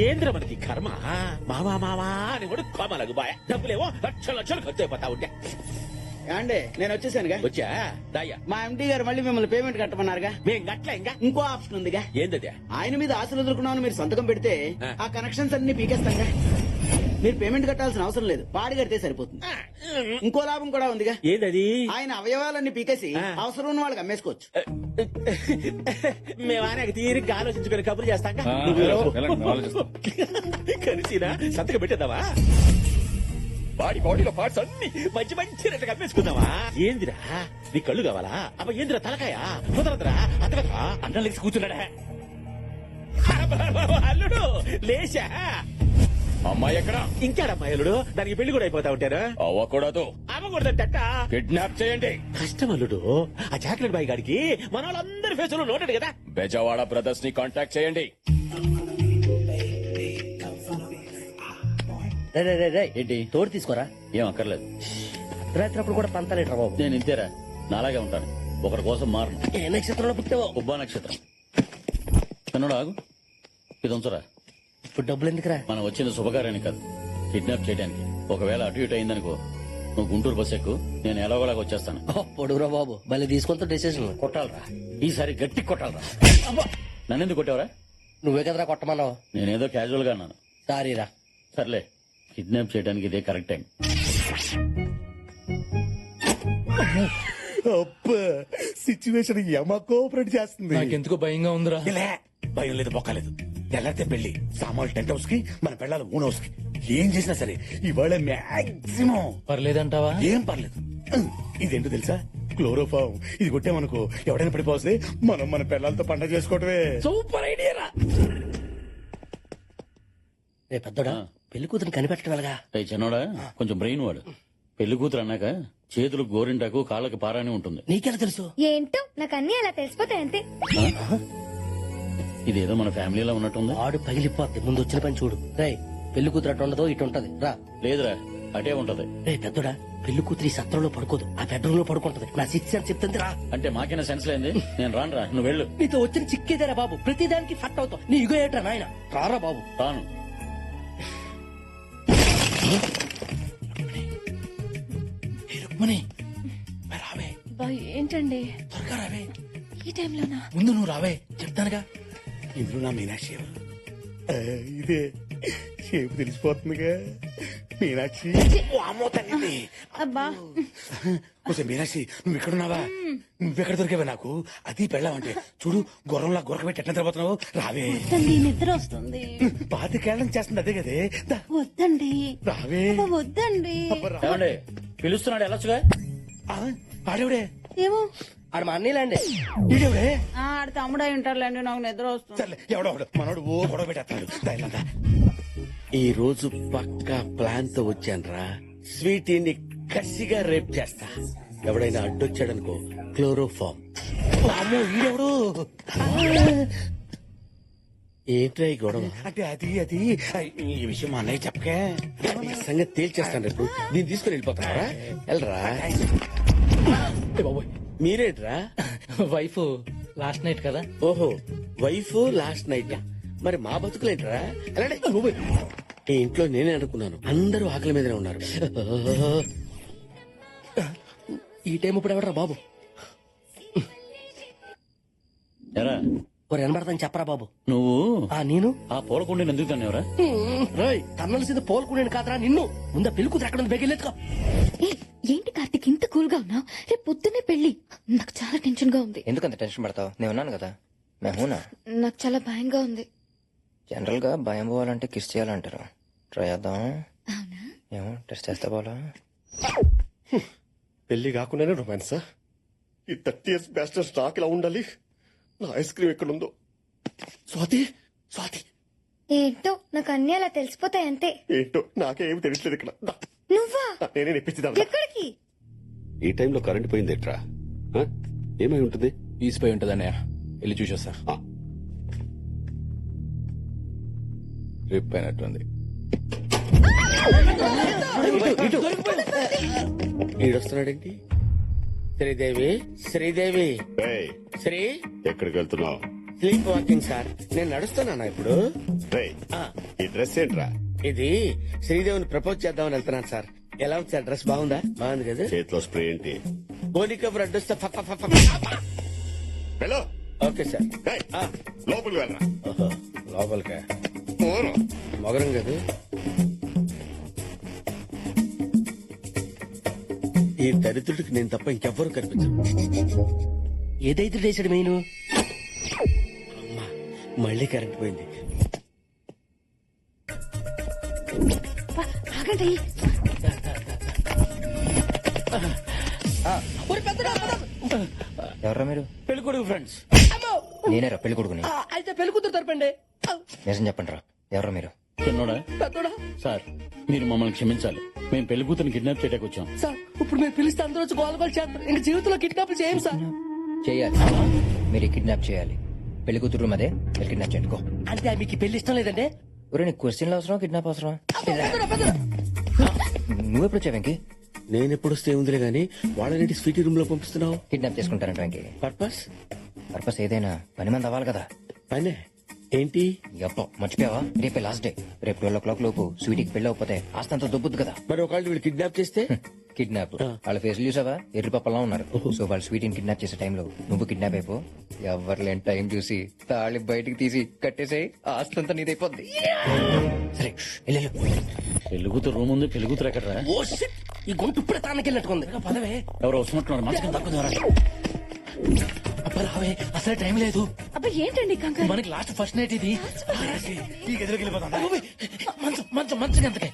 ఏంద్ర మనకి కర్మ. మావా మావా అని కూడా కోమలకు బాయ్. డబ్బులేమో లక్షలు ఖర్చు అయిపోతా ఉంటే. అండి నేను వచ్చేసానుగా. వచ్చా దాయ్యా. మా ఎండి గారు మళ్ళీ మిమ్మల్ని పేమెంట్ కట్టమన్నారుగా. మేం గట్ల ఇంకా ఇంకో ఆప్షన్ ఉందిగా. ఏందది? ఆయన మీద ఆశలు ఎదుర్కొన్నామని మీరు సంతకం పెడితే ఆ. ఆ కనెక్షన్స్ అన్ని పీకేస్తాగా. మీరు పేమెంట్ కట్టాల్సిన అవసరం లేదు, పాడి కడితే సరిపోతుంది. ఇంకో లాభం కూడా ఉందిగా. ఏందది? ఆయన అవయవాలన్నీ పీకేసి ఆ. అవసరం ఉన్న వాళ్ళకి అమ్మేసుకోవచ్చు. మేము ఆయన తీరిగ్గా ఆలోచించుకుని కబుర్లు చేస్తాం. కలిసినా సంతకం పెట్టేద్దామా? బాడీలో పార్ట్స్ అన్ని మంచి మంచి రెట్టు కమ్మేసుకుందామా? ఏందిరా నీ కళ్ళు కావాలా? అబ్బ ఏందిరా తలకాయ కుదరదురా. అతగదా అన్నం లేచి కూర్చున్నాడా? అల్లుడు లేచా. అమ్మాయి ఎక్కడా? ఇంకాడమ్మాయి అల్లుడు, దానికి పెళ్లి కూడా అయిపోతా ఉంటారు. అవ్వకూడదు. అవ్వకూడదట. కిడ్నాప్ చేయండి. కష్టం అల్లుడు. ఆ చాక్లెట్ బాయ్ గాడికి మన వాళ్ళందరి ఫేసులో నోటెడ్ కదా. బెజవాడ బ్రదర్స్ ని కాంటాక్ట్ చేయండి. ఏంటి తోడు తీసుకోరా? ఏం అక్కర్లేదు. రాత్రి కూడా పంతలేట్రా బాబు. నేను ఇంతేరా, నాలాగే ఉంటాను. ఒకరి కోసం మారను. ఏ నక్షత్రంలో పుట్టావో? ఉబ్బా నక్షత్రం. కన్నడ ఆగు, ఇది ఉంచరా. ఇప్పుడు డబ్బులు ఎందుకురా? మనం వచ్చిన శుభకార్యానికి కాదు, కిడ్నాప్ చేయడానికి. ఒకవేళ అటు ఇటు అయిందనుకో, నువ్వు గుంటూరు బస్ ఎక్కు, నేను ఎలాగోలాగా వచ్చేస్తాను. పొడుగురా బాబు, మళ్ళీ తీసుకుంటా డెసిషన్. కొట్టాలరా, ఈసారి గట్టి కొట్టాలరా. నన్నెందుకు కొట్టావరా? నువ్వే కదరా కొట్టమన్నావు. నేనేదో క్యాజువల్ గా అన్నాను. సారీరా. సర్లే, కిడ్నాప్ చేయడానికి ఇదే కరెక్ట్ టైం. సిచ్యువేషన్ యమ కోఆపరేట్ చేస్తుంది. నాకెందుకో భయంగా ఉందిరా. ఇలా భయం లేదు, బొక్కలేదు. తెల్లారితే పెళ్లి, సామాన్లు టెంట్ హౌస్ కి, మన పిల్లలు ఓన్ హౌస్ కి. ఏం చేసినా సరే ఇవాళ మాక్సిమం పర్లేదంటావా? ఏం పర్లేదు. ఇదేంటో తెలుసా? క్లోరోఫామ్. ఇది కొట్టామనుకో ఎవడైనా పడిపోతే మనం మన పిల్లలతో పండగ చేసుకోవటమే. సూపర్ ఐడియా రా. రే పెద్దోడా, పెళ్లి కూతురు కనిపెట్టడం ఎలాగా? చిన్నోడా, కొంచెం బ్రెయిన్ వాడు. పెళ్లి కూతురు అన్నాక చేతులకు గోరింటాకు, కాళ్ళకి పారాని ఉంటుంది. నీకెలా తెలుసు? ఏంటో నాకు అన్ని అలా తెలిసిపోతాయి అంతే. ఇదేదో మన ఫ్యామిలీలో ఉన్నట్టుంది. ఆడు పగిలిపోద్ది. ముందు వచ్చిన పని చూడు. రే పెళ్లి కూతురు అటు ఉండదు, ఇటు ఉంటది. రా. లేదురా, అటే ఉంటది. రే పెద్దోడా, పెళ్లి కూతురు ఈ సత్రంలో పడుకోదు, ఆ బెడ్రూమ్ లో పడుకుంటది. నా సిక్స్ అని చెప్తుంది. రా. అంటే మాకైనా సెన్స్ లేంది. నేను రానురా, నువ్వు వెళ్ళు. నీతో వచ్చిన చిక్కేదేరా బాబు, ప్రతిదానికి ఫట్ అవుతావు. నీ ఇగో ఏట్రా నాయన. రారా బాబు. రాను. రావే, ఏంటండి త్వరగా రావే. ఈ టైంలోనా? ముందు నువ్వు రావే, చెప్తానుగా. ఇందులో నా మీనాక్షి ఎవరు? ఇదే షేపు తెలిసిపోతుందిగా. మీనాక్షి. అబ్బా కొంచెం మీనాక్షి, నువ్వు ఎక్కడున్నావా? నువ్వెక్కడ దొరికావా నాకు? అది పెళ్ళావంటే చూడు, గుర్రంలా గురకబెట్టి ఎట్లా తిరగబోతున్నావు. రావే. వద్దండి, నిద్ర వస్తుంది. పాతికేళ్ళం చేస్తుంది అదే కదే. దా, వద్దండి, రావే. వద్దండి. ఏమండి, పిలుస్తున్నాడు, వెళ్ళొచ్చుగా. ఆ, ఆడేవిడే? ఏమో ఆడు మా అన్నీలాండి. ఈడేవిడే? ఆడ తమ్ముడు ఉంటారులేండి, నాకు నిద్ర వస్తుంది. సర్లే, ఎవడో మనోడు ఓ గొడవ పెట్టేస్తాడు. దయలంగా ఈ రోజు పక్కా ప్లాన్ తో వచ్చానురా. స్వీటీని కసిగా రేప్ చేస్తా. ఎవడైనా అడ్డొచ్చాడనుకో క్లోరోఫామ్. అమ్మో, ఈడెవడు? ఏంట్రా ఈ గొడవ? అంటే అది ఈ విషయం మా అన్నయ్య చెప్పకే. ఈ సంగతి తేల్చేస్తాను రేపు. దీన్ని తీసుకుని వెళ్ళిపోతారా? వెళ్ళరా. మీరేట్రా? వైఫ్ లాస్ట్ నైట్ కదా. ఓహో, వైఫ్ లాస్ట్ నైట్. మరి మా బతుకులేంట్రా? ఎలాంటి ఈ ఇంట్లో నేనే అనుకున్నాను, అందరూ ఆకలి మీదనే ఉన్నారు. ఈ టైం ఇప్పుడు ఎవడరా బాబు? ఎరా, ఒక వినబడతాను చెప్పరా బాబు. నువ్వు నేను ఆ పూలకుండీని ఎందుకు తన్నావురా? రాయ్ తన్నలసింది పోల్కొనేను కాదరా నిన్ను. ముందా పెళ్లి కూతురు ఎక్కడ ఉంది? బెగిలేదుకో. ఏంటి కార్తిక్ ఇంత కూల్ గా ఉన్నావు? రేపు పొద్దున్నే పెళ్లి. నాకు చాలా టెన్షన్ గా ఉంది. ఎందుకంత టెన్షన్ పడతావు? నేను ఉన్నాను కదా. మేమునా. నాకు చాలా భయంగా ఉంది. జనరల్ గా భయం పోవాలంటే కిస్ చేయాలంటారు. ట్రై చేద్దాం. అవునా? ఏమో టెస్ట్ చేస్తా పోలా. పెళ్లి కాకుండానే రొమాన్సా? ఈ 30 years బ్యాస్టర్ స్టాక్ ఇలా ఉండాలి. నా ఐస్ క్రీమ్ ఎక్కడుందో? స్వాతి, స్వాతి. ఏంటో నాకు అన్ని అలా తెలిసిపోతాయి అంతే. ఏంటో నాకేం తెలియట్లేదు ఇక్కడ. నువ్వా? నేనే నెప్పించిదా? ఎక్కడికి? ఈ టైంలో కరెంట్ పోయింది ఎట్రా? ఏమై ఉంటుంది? ఈసిపోయి ఉంటదన్నయ్య, వెళ్ళి చూసేస్తా. రిప్ అయినట్టుంది. ఈడొస్తున్నాడేంటి? శ్రీదేవి, శ్రీదేవి, శ్రీ. ఎక్కడికి వెళ్తున్నావు? Sleep walking sir. నేను నడుస్తున్నానా ఇప్పుడు? రేయ్, ఈ డ్రెస్ ఏంట్రా? ఇది శ్రీదేవిని ప్రపోజ్ చేద్దామని వెళ్తున్నాను సార్. ఎలా ఉంది సార్? డ్రెస్ బాగుందా? బాగుంది కదా. చేతిలో స్ప్రే ఏంటి? బోనికబుర్ అడ్డొస్తే వెళ్ళు. Okay sir. రేయ్, లోపలికి వెళ్ళరా. ఓహో, లోపలికా? పోను. మొగరం కదా. ఈ దరిద్రుడికి నేను తప్ప ఇంకెవ్వరూ కనిపించరు. ఏదైతే చేసాడు మెయిన్ అమ్మా, మళ్ళీ కరెంట్ పోయింది. ఆగండి. ఎవర్రా మీరు? పెళ్లి కొడుకు ఫ్రెండ్స్. నేనేరా పెళ్లి కొడుకుని. అయితే పెళ్లి కూతురు తరపండి. నిజం చెప్పండి రా, ఎవరా మీరు? చిన్నోడా? పెద్దోడా? సార్ మీరు మమ్మల్ని క్షమించాలి. మేము పెళ్లి కూతురు కిడ్నాప్ చేయడానికి వచ్చాం. సార్ ఇప్పుడు మీరు పిలిస్తే అందరూ వచ్చి గోల గోల చేస్తారు. ఇంక జీవితంలో కిడ్నాప్ చేయం సార్. చేయాలి, మీరు కిడ్నాప్ చేయాలి. పెళ్లి కూతురు అదే, మీరు కిడ్నాప్ చేయండి. అంటే మీకు ఈ పెళ్లి ఇష్టం లేదండి? ఒరే నీకు క్వశ్చన్లు అవసరం, కిడ్నాప్ అవసరం? నువ్వెప్పుడు వచ్చావు వెంకీ? నేను ఎప్పుడు వస్తే ఉందిలే గానీ వాళ్ళని స్వీటీ రూమ్ లో పంపిస్తున్నావు. కిడ్నాప్ చేసుకుంటానంట వెంకీ. పర్పస్? పర్పస్ ఏదైనా పని మంది అవ్వాలి కదా. పనే ఏంటి? ఎప్పో మర్చిపోయావా? రేపే లాస్ట్ డే. రేపు 12 లోపు స్వీటీకి పెళ్లి అవ్వకపోతే ఆస్తంతా దొబ్బుద్దు కదా. మరి ఒకళ్ళు వీళ్ళు కిడ్నాప్ చేస్తే? కిడ్నాప్ వాళ్ళ ఫేస్ చూసావా? ఎర్రి పప్పలా ఉన్నారు. సో వాళ్ళు స్వీటీని కిడ్నాప్ చేసే టైంలో నువ్వు కిడ్నాప్ అయిపో. ఎవరు లేని టైం చూసి తాళి బయటికి తీసి కట్టేసేయి, ఆస్తంతా నీదైపోద్ది. సరే వెళ్ళు. పెళ్లి కూతురు రూమ్ ఉంది. పెళ్లి కూతురు ఎక్కడరా? ఓ shit! ఈ గొంతు ఇప్పుడే తానకెళ్ళినట్టుకుంది. పదవే. ఎవరు వస్తున్నట్టున్నారు? మంచం తక్కువ. అబ్బా రావే, అసలే టైం లేదు. అబ్బా ఏంటండి కంగారు? మనకి లాస్ట్ ఫస్ట్ నైట్ ఇది. ఈ గదిలోకి వెళ్ళిపోతాం. మంచం మంచం మంచం ఎంతకే?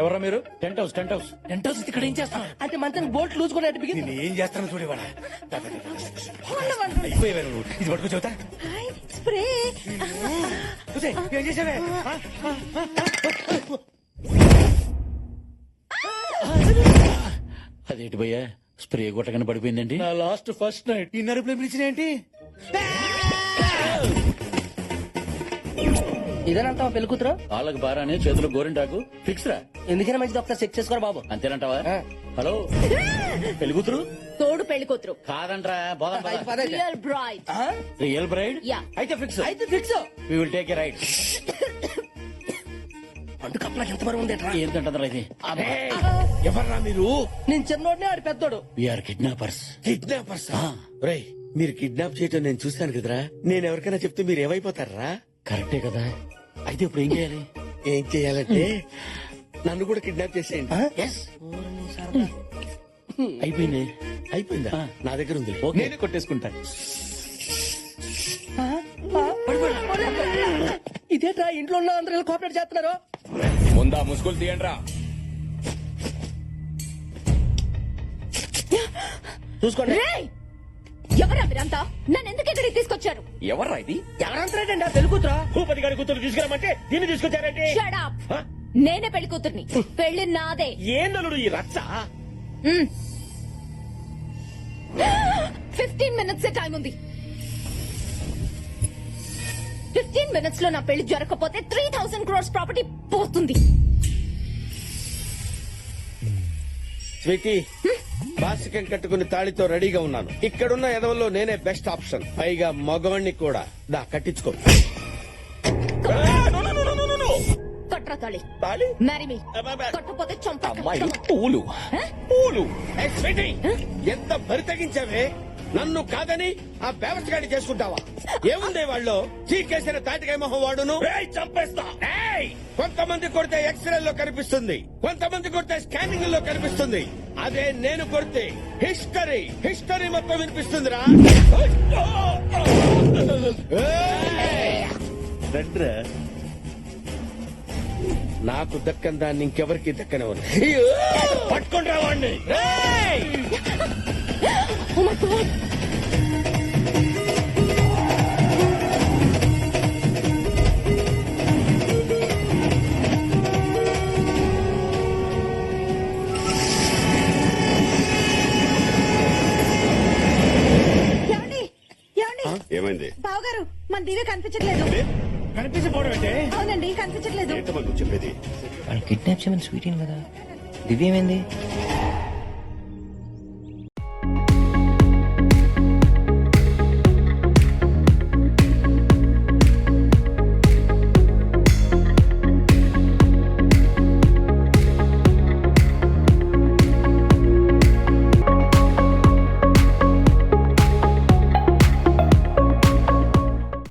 ఎవరా మీరు? Tent house. టెంట్ హౌస్ ఇక్కడ ఏం చేస్తాం అంటే మంచానికి బోల్ట్ లూజ్ కూడా బిగింది. నేను ఏం చేస్తాను చూడేవాడా? అయిపోయేవారు నువ్వు. ఇది పట్టుకో చెబుతా. స్ప్రే. చూసే, ఏం చేసావే? అదేంటి భయ్యా, స్ప్రే కొట్టగానే పడిపోయిందండి. నా లాస్ట్ ఫస్ట్ నైట్ ఈ నరుపులు పిలిచిన ఏంటి? ఇదేనంటావా పెళ్లి కూతురు? వాళ్ళకి బారానే, చేతులు గోరింటాకు ఫిక్స్ రా. ఎందుకైనా మంచిది ఒకసారి చెక్ చేసుకోరా బాబు. అంతేనంటావా? హలో, పెళ్లి కూతురు తోడు పెళ్లి కూతురు కాదంట్రా. బోధం real bride. Real bride Yeah. అయితే ఫిక్స్. అయితే fix. We will take a right. పండు కప్పలకు ఎంత బరువు ఉండేట్రా? ఏంటంటారా ఇది? ఎవర్రా మీరు? నేను చిన్నోడిని, ఆడి పెద్దోడు. We are kidnappers. కిడ్నాపర్స్? రేయ్, మీరు కిడ్నాప్ చేయటం నేను చూస్తాను కదరా. నేను ఎవరికైనా చెప్తే మీరు ఏమైపోతారా? కరెక్టే కదా. అయితే ఇప్పుడు ఏం చేయాలి? ఏం చేయాలంటే నన్ను కూడా కిడ్నాప్ చేసేయండి. Yes. అయిపోయింది. అయిపోయిందా? నా దగ్గర ఉంది. నేనే కొట్టేసుకుంటా. ఇదేట్రా ఇంట్లో ఉన్న అందరూ కోఆపరేట్ చేస్తున్నారు. ముందా ముసుగులు తీయండిరా. చూసుకోండి. ఎవరా మీరంతా? నన్ను ఎందుకు ఇక్కడికి తీసుకొచ్చారు? ఎవర్రా ఇది? ఎవరంటారండి? ఆ పెళ్లి కూతురా? భూపతి గారి కూతురు తీసుకురామంటే దీన్ని తీసుకొచ్చారంటే? Shut up. నేనే పెళ్లి కూతుర్ని. పెళ్లి నాదే. ఏందలుడు ఈ రచ్చ? 15 minutes టైం ఉంది. 15 minutes లో నా పెళ్లి జరగకపోతే 3000 crores ప్రాపర్టీ పోతుంది. స్వీటీ, బాసికం కట్టుకుని తాళితో రెడీగా ఉన్నాను. ఇక్కడున్న ఎదవల్లో నేనే బెస్ట్ ఆప్షన్. పైగా మగవాణ్ణి కూడా. దా కట్టించుకో. కట్రా తాళి. Marry me. కట్టకపోతే పూలు స్వీటీ, ఎంత బరి తగ్గించావే? నన్ను కాదని ఆ బేవస్గాడి చేసుకుంటావా? ఏముంది వాళ్ళు? చీకేసిన తాటికాయ మొహం వాడును. చంపేస్తా. కొంతమంది కొడితే ఎక్స్రేల్లో కనిపిస్తుంది, కొంతమంది కొడితే స్కానింగ్ లో కనిపిస్తుంది. అదే నేను కొడితే హిస్టరీ మొత్తం వినిపిస్తుందిరా. రండ్రా. నాకు దక్కని దాన్ని ఇంకెవరికి దక్కనివ్వను. పట్టుకొని రావాడిని. ఏమైంది? బావగారు మన దివ్య కనిపించట్లేదు. కనిపించకపోవడం అంటే? అవునండి కనిపించట్లేదు. ఏంటమ్మా నువ్వు చెప్పేది? వాళ్ళు కిడ్నాప్ చేయమని స్వీటీని కదా. దివ్య ఏమైంది?